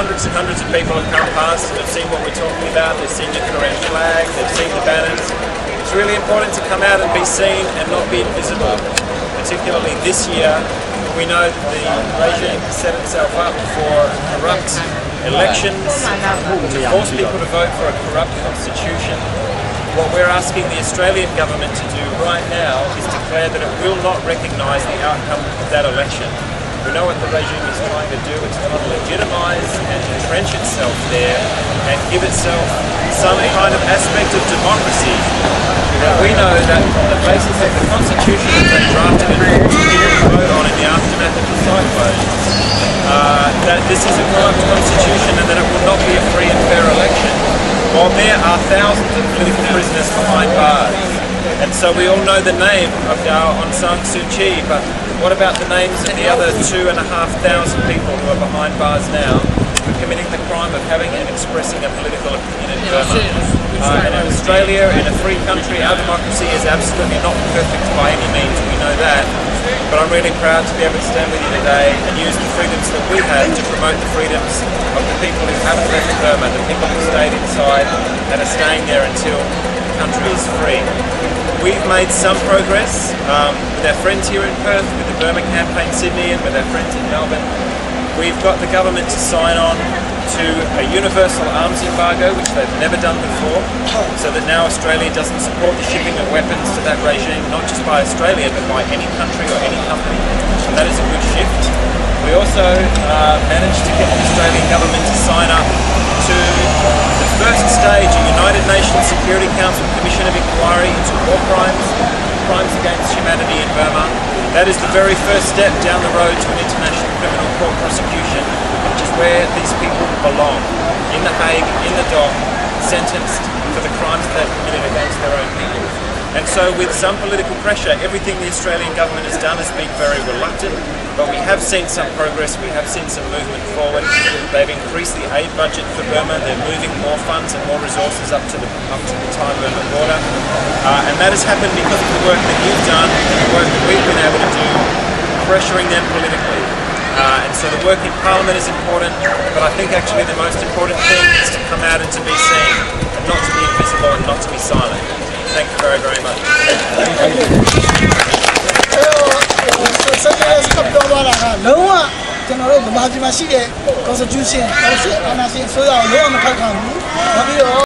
Hundreds and hundreds of people have come past and have seen what we're talking about. They've seen the Korean flag, they've seen the banners. It's really important to come out and be seen and not be invisible, particularly this year. We know that the regime has set itself up for corrupt elections, to force people to vote for a corrupt constitution. What we're asking the Australian government to do right now is declare that it will not recognise the outcome of that election. We know what the regime is trying to do. It's trying to legitimise and entrench itself there and give itself some kind of aspect of democracy. But we know that on the basis of the constitution that they drafted and people to vote on in the aftermath of the cyclones, that this is a corrupt constitution and that it will not be a free and fair election. While there are thousands of political prisoners behind bars. And so we all know the name of Aung San Suu Kyi, but what about the names of the other 2,500 people who are behind bars now for committing the crime of having and expressing a political opinion in Burma? And in Australia, in a free country, our democracy is absolutely not perfect by any means, we know that. But I'm really proud to be able to stand with you today and use the freedoms that we have to promote the freedoms of the people who haven't left Burma, the people who stayed inside and are staying there until the country is free. We've made some progress with our friends here in Perth, with the Burma Campaign Sydney and with our friends in Melbourne. We've got the government to sign on to a universal arms embargo, which they've never done before, so that now Australia doesn't support the shipping of weapons to that regime, not just by Australia, but by any country or any company. And that is a good shift. We also managed to get the Australian government to sign up to the first stage, a United Nations Security Council Commission of Inquiry into war crimes, crimes against humanity in Burma. That is the very first step down the road to an international criminal court prosecution, which is where these people belong, in The Hague, in the dock, sentenced for the crimes that they've committed against their own people. And so with some political pressure, everything the Australian government has done has been very reluctant, but we have seen some progress, we have seen some movement forward. They've increased the aid budget for Burma, they're moving more funds and more resources up to the Thai-Burma border. And that has happened because of the work that you've done and the work that we've been able to do, pressuring them politically. And so the work in Parliament is important, but I think actually the most important thing is to come out and to be seen, and not to be invisible and not to be silent. Thank you very, very much.